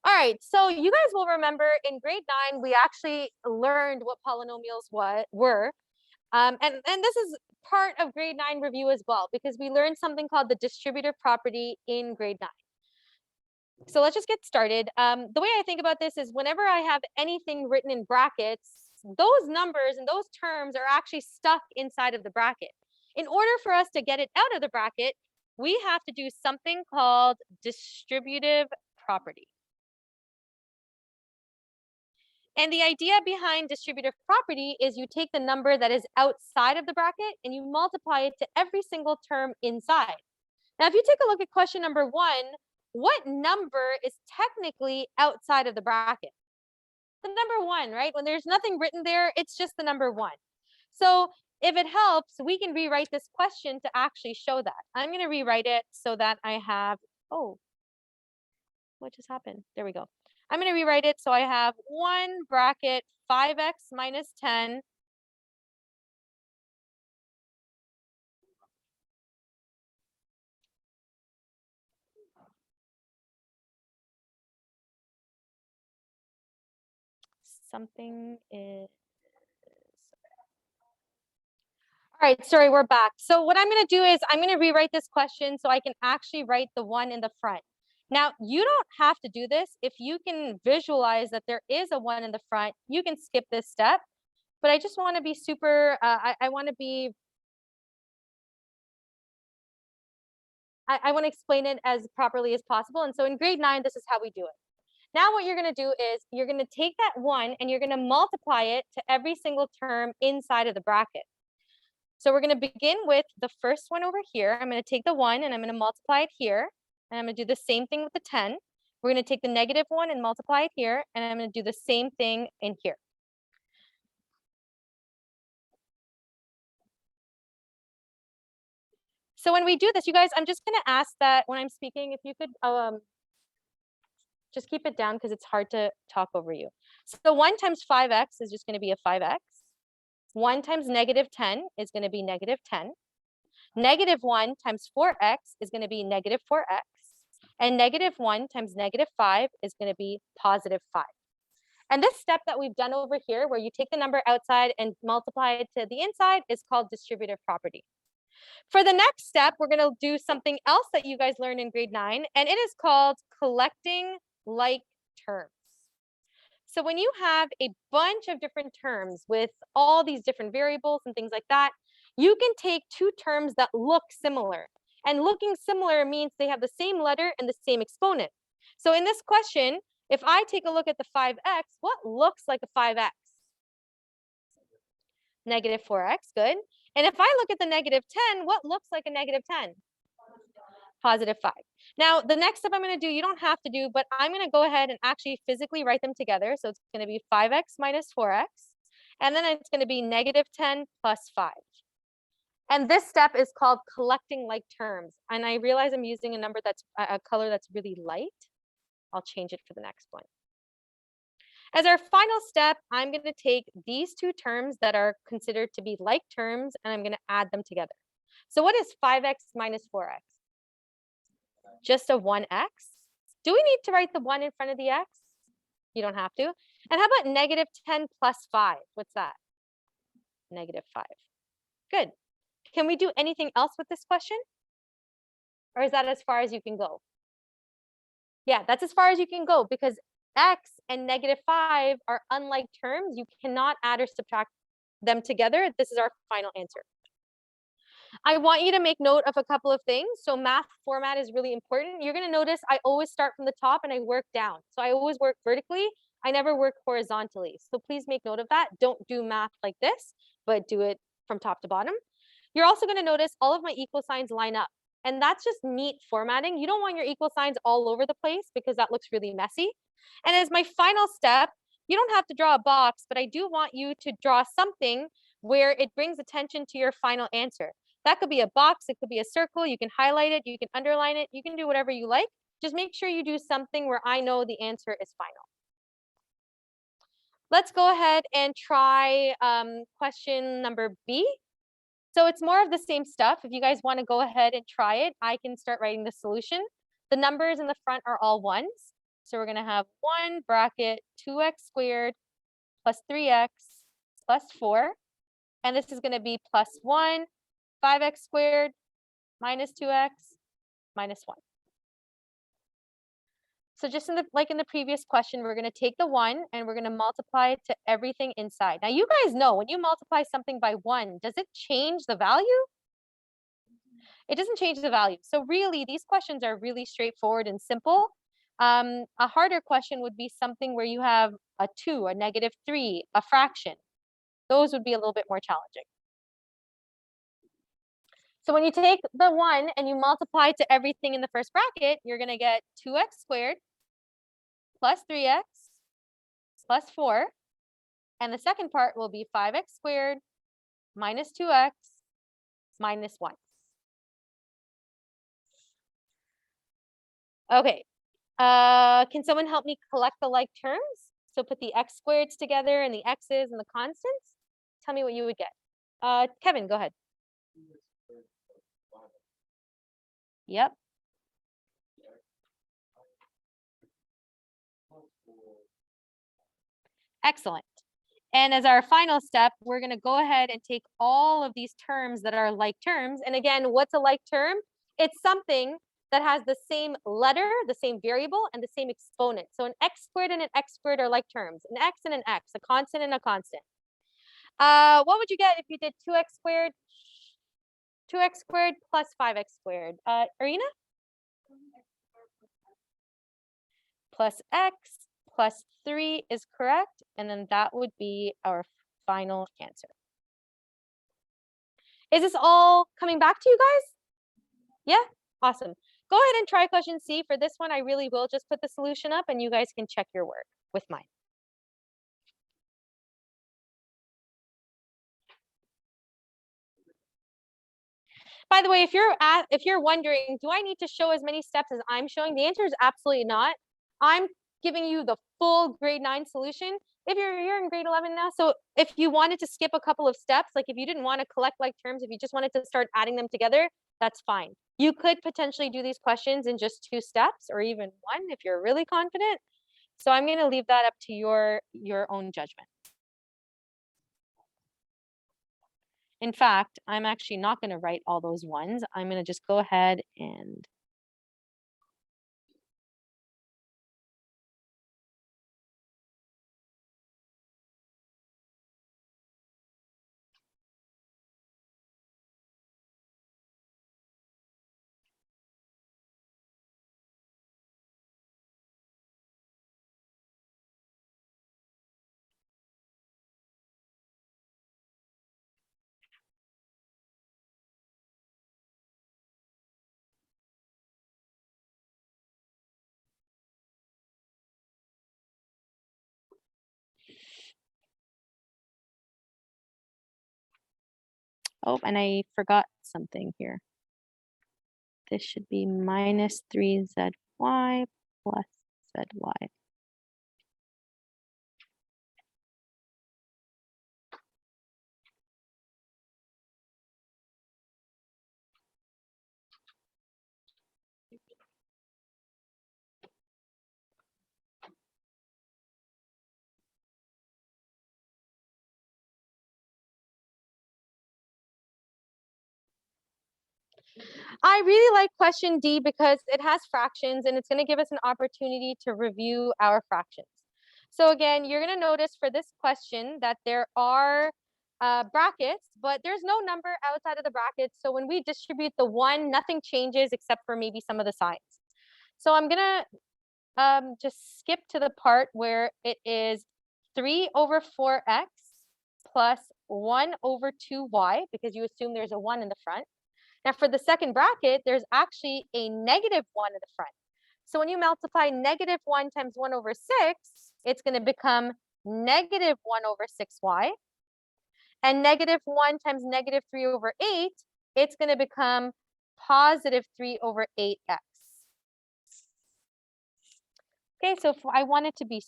All right, so you guys will remember in grade 9, we actually learned what polynomials were. And this is part of grade 9 review as well, because we learned something called the distributive property in grade 9. So let's just get started. The way I think about this is whenever I have anything written in brackets, those numbers and those terms are actually stuck inside of the bracket. In order for us to get it out of the bracket, we have to do something called distributive property. And the idea behind distributive property is you take the number that is outside of the bracket and you multiply it to every single term inside. Now, if you take a look at question number 1, what number is technically outside of the bracket? The number 1, right? When there's nothing written there, it's just the number 1. So if it helps, we can rewrite this question to actually show that. I'm going to rewrite it so that I have, oh, what just happened? There we go. I'm going to rewrite it so I have 1 bracket 5x minus 10 something is. All right, sorry, we're back. So what I'm going to do is I'm going to rewrite this question so I can actually write the 1 in the front. Now, you don't have to do this. If you can visualize that there is a 1 in the front, you can skip this step. But I just want to be super, I want to be, I want to explain it as properly as possible. And so in grade 9, this is how we do it. Now what you're going to do is you're going to take that 1 and you're going to multiply it to every single term inside of the bracket. So we're going to begin with the first one over here. I'm going to take the 1 and I'm going to multiply it here. And I'm going to do the same thing with the 10. We're going to take the negative 1 and multiply it here. And I'm going to do the same thing in here. So when we do this, you guys, I'm just going to ask that when I'm speaking, if you could just keep it down because it's hard to talk over you. So 1 times 5x is just going to be a 5x. 1 times negative 10 is going to be negative 10. Negative 1 times 4x is going to be negative 4x. And negative 1 times negative 5 is going to be positive 5. And this step that we've done over here, where you take the number outside and multiply it to the inside, is called distributive property. For the next step, we're going to do something else that you guys learned in grade 9, and it is called collecting like terms. So when you have a bunch of different terms with all these different variables and things like that, you can take two terms that look similar. And looking similar means they have the same letter and the same exponent. So in this question, if I take a look at the 5x, what looks like a 5x? Negative 4x, good. And if I look at the negative 10, what looks like a negative 10? Positive 5. Now, the next step I'm going to do, you don't have to do, but I'm going to go ahead and actually physically write them together. So it's going to be 5x minus 4x. And then it's going to be negative 10 plus 5. And this step is called collecting like terms. And I realize I'm using a number that's a color that's really light. I'll change it for the next one. As our final step, I'm going to take these two terms that are considered to be like terms, and I'm going to add them together. So what is 5x minus 4x? Just a 1x. Do we need to write the 1 in front of the x? You don't have to. And how about negative 10 plus 5? What's that? Negative 5. Good. Can we do anything else with this question? Or is that as far as you can go? Yeah, that's as far as you can go, because x and negative 5 are unlike terms. You cannot add or subtract them together. This is our final answer. I want you to make note of a couple of things. So math format is really important. You're going to notice I always start from the top and I work down. So I always work vertically. I never work horizontally. So please make note of that. Don't do math like this, but do it from top to bottom. You're also going to notice all of my equal signs line up. And that's just neat formatting. You don't want your equal signs all over the place because that looks really messy. And as my final step, you don't have to draw a box, but I do want you to draw something where it brings attention to your final answer. That could be a box, it could be a circle, you can highlight it, you can underline it, you can do whatever you like. Just make sure you do something where I know the answer is final. Let's go ahead and try question number B. So it's more of the same stuff. If you guys want to go ahead and try it, I can start writing the solution. The numbers in the front are all ones. So we're going to have 1 bracket 2x squared plus 3x plus 4. And this is going to be plus 1, 5x squared minus 2x minus 1. So just like in the previous question, we're going to take the 1 and we're going to multiply it to everything inside. Now, you guys know when you multiply something by 1, does it change the value? It doesn't change the value. So really, these questions are really straightforward and simple. A harder question would be something where you have a 2, a -3, a fraction. Those would be a little bit more challenging. So when you take the 1 and you multiply to everything in the first bracket, you're going to get 2x squared plus 3x plus 4. And the second part will be 5x squared minus 2x minus 1. Okay. Can someone help me collect the like terms? So put the x squareds together and the x's and the constants. Tell me what you would get. Kevin, go ahead. Yep. Excellent. And as our final step, we're going to go ahead and take all of these terms that are like terms. And again, what's a like term? It's something that has the same letter, the same variable, and the same exponent. So an x squared and an x squared are like terms. An x and an x, a constant and a constant. What would you get if you did 2x squared? 2x squared plus 5x squared. Arina? Plus x plus 3 is correct. And then that would be our final answer. Is this all coming back to you guys? Yeah? Awesome. Go ahead and try question C. For this one, I really will just put the solution up and you guys can check your work with mine. By the way, if you're wondering, do I need to show as many steps as I'm showing? The answer is absolutely not. I'm giving you the full grade 9 solution. If you're in grade 11 now, so if you wanted to skip a couple of steps, like if you didn't want to collect like terms, if you just wanted to start adding them together, that's fine. You could potentially do these questions in just 2 steps or even 1 if you're really confident. So I'm going to leave that up to your own judgment. In fact, I'm actually not going to write all those ones. I'm going to just go ahead and oh, and I forgot something here. This should be minus 3zy plus zy. I really like question D because it has fractions and it's going to give us an opportunity to review our fractions. So again, you're going to notice for this question that there are brackets, but there's no number outside of the brackets. So when we distribute the 1, nothing changes except for maybe some of the signs. So I'm going to just skip to the part where it is 3 over 4x plus 1 over 2y, because you assume there's a 1 in the front. Now for the second bracket, there's actually a -1 in the front. So when you multiply -1 times 1 over 6, it's going to become -1 over 6y. And -1 times -3 over 8, it's going to become +3 over 8x. Okay, so if I want it to be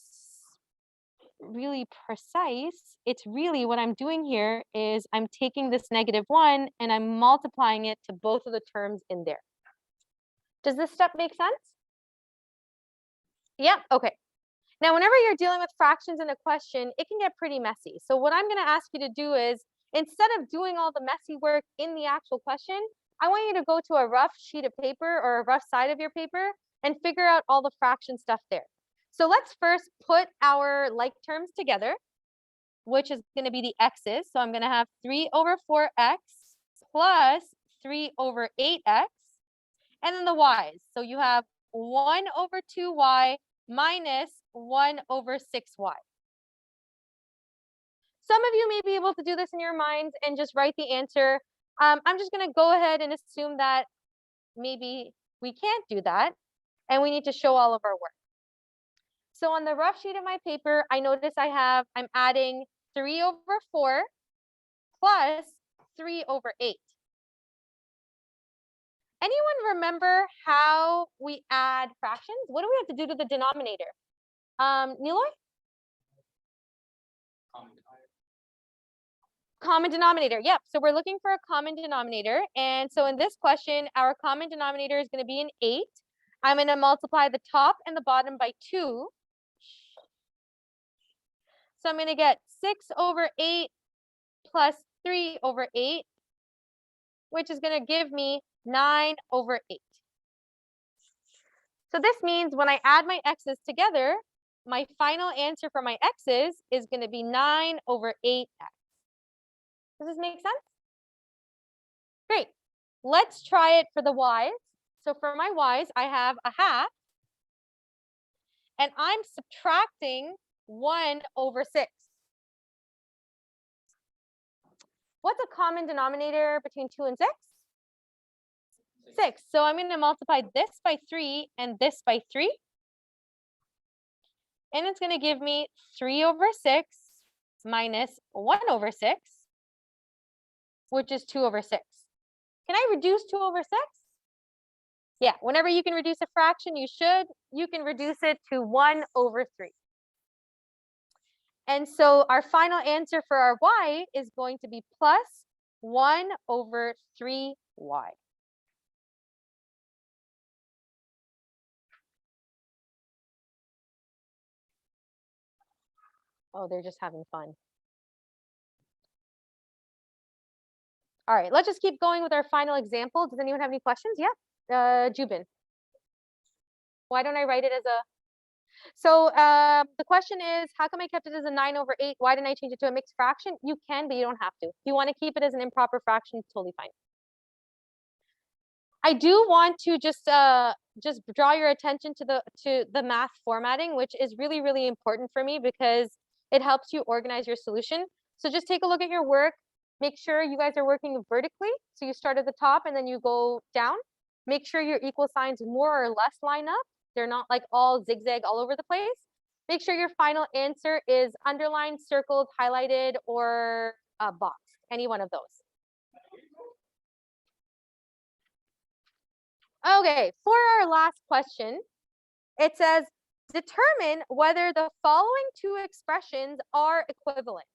really precise, it's really what I'm doing here is I'm taking this -1 and I'm multiplying it to both of the terms in there. Does this step make sense? Yep, okay. Now, whenever you're dealing with fractions in a question, it can get pretty messy. So what I'm going to ask you to do is, instead of doing all the messy work in the actual question, I want you to go to a rough sheet of paper or a rough side of your paper and figure out all the fraction stuff there. So let's first put our like terms together, which is going to be the x's. So I'm going to have 3 over 4x plus 3 over 8x, and then the y's. So you have 1 over 2y minus 1 over 6y. Some of you may be able to do this in your minds and just write the answer. I'm just going to go ahead and assume that maybe we can't do that, and we need to show all of our work. So on the rough sheet of my paper, I notice I'm adding 3 over 4 plus 3 over 8. Anyone remember how we add fractions? What do we have to do to the denominator? Niloy? Common denominator. Yep. So we're looking for a common denominator. And so in this question, our common denominator is going to be an 8. I'm going to multiply the top and the bottom by 2. So I'm going to get 6 over 8 plus 3 over 8, which is going to give me 9 over 8. So this means when I add my x's together, my final answer for my x's is going to be 9 over 8x. Does this make sense? Great. Let's try it for the y's. So for my y's, I have a half, and I'm subtracting 1 over 6. What's a common denominator between 2 and 6? 6. So I'm going to multiply this by 3 and this by 3. And it's going to give me 3 over 6 minus 1 over 6, which is 2 over 6. Can I reduce 2 over 6? Yeah, whenever you can reduce a fraction, you should. You can reduce it to 1 over 3. And so our final answer for our y is going to be plus 1 over 3y. Oh, they're just having fun. All right, let's just keep going with our final example. Does anyone have any questions? Yeah, Jubin. Why don't I write it as a... So the question is, how come I kept it as a 9 over 8? Why didn't I change it to a mixed fraction? You can, but you don't have to. If you want to keep it as an improper fraction, it's totally fine. I do want to just draw your attention to the math formatting, which is really, really important for me because it helps you organize your solution. So just take a look at your work. Make sure you guys are working vertically. So you start at the top and then you go down. Make sure your equal signs more or less line up. They're not like all zigzag all over the place. Make sure your final answer is underlined, circled, highlighted, or boxed. Any one of those. Okay, for our last question, it says, determine whether the following 2 expressions are equivalent.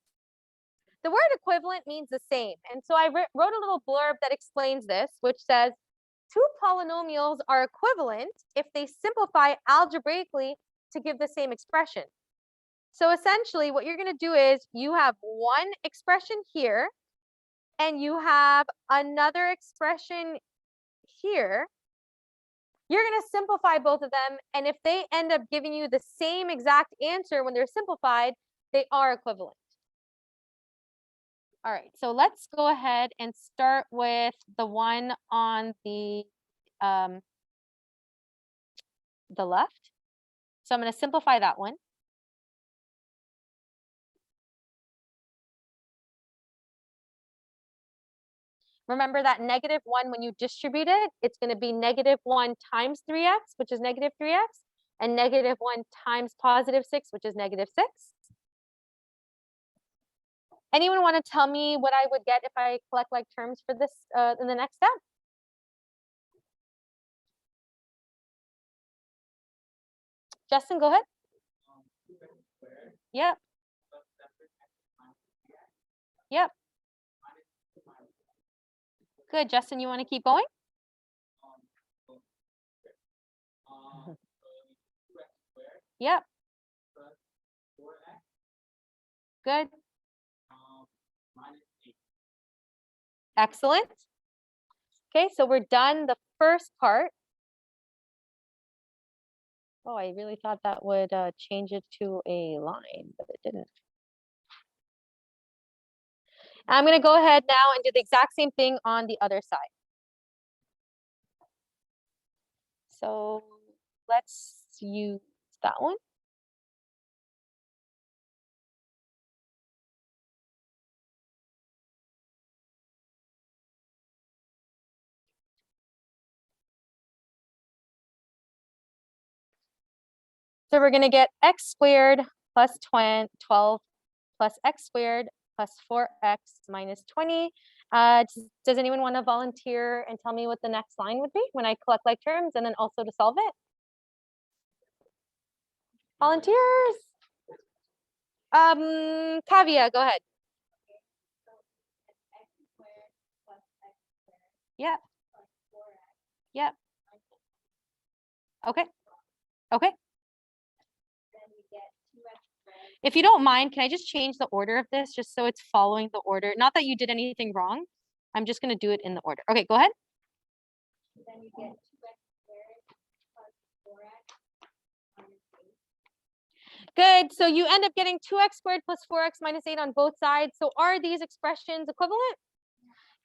The word equivalent means the same. And so I wrote a little blurb that explains this, which says, 2 polynomials are equivalent if they simplify algebraically to give the same expression. So essentially, what you're going to do is you have one expression here, and you have another expression here. You're going to simplify both of them, and if they end up giving you the same exact answer when they're simplified, they are equivalent. All right, so let's go ahead and start with the one on the left. So I'm going to simplify that one. Remember that -1, when you distribute it, it's going to be -1 times 3x, which is -3x, and -1 times +6, which is -6. Anyone want to tell me what I would get if I collect like terms for this in the next step? Justin, go ahead. Yep. Yep. Good. Justin, you want to keep going? Yep. Good. Excellent. Okay, so we're done the first part. Oh, I really thought that would change it to a line, but it didn't. I'm going to go ahead now and do the exact same thing on the other side. So let's use that one. So we're going to get x squared plus 12 plus x squared plus 4x minus 20. Does anyone want to volunteer and tell me what the next line would be when I collect like terms and then also to solve it? Volunteers? Kavya, go ahead. Yeah. Yeah. Okay. Okay. If you don't mind, can I just change the order of this just so it's following the order? Not that you did anything wrong. I'm just going to do it in the order. Okay, go ahead. Good. So you end up getting 2x squared plus 4x minus 8 on both sides. So are these expressions equivalent?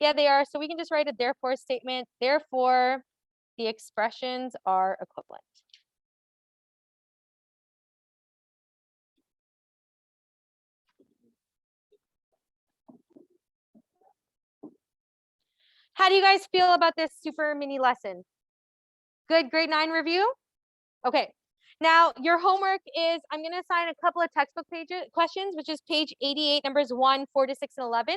Yeah, they are. So we can just write a therefore statement. Therefore, the expressions are equivalent. How do you guys feel about this super mini lesson? Good grade 9 review? Okay. Now your homework is, I'm going to assign a couple of textbook questions, which is page 88, numbers 1, 4 to 6, and 11.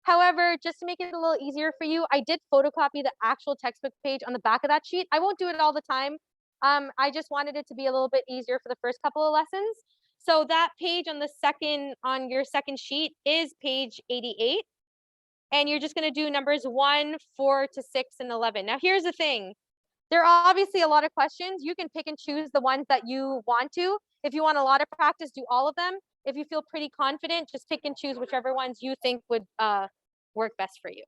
However, just to make it a little easier for you, I did photocopy the actual textbook page on the back of that sheet. I won't do it all the time. I just wanted it to be a little bit easier for the first couple of lessons. So that page on your second sheet is page 88. And you're just going to do numbers 1, 4 to 6, and 11. Now, here's the thing. There are obviously a lot of questions. You can pick and choose the ones that you want to. If you want a lot of practice, do all of them. If you feel pretty confident, just pick and choose whichever ones you think would work best for you.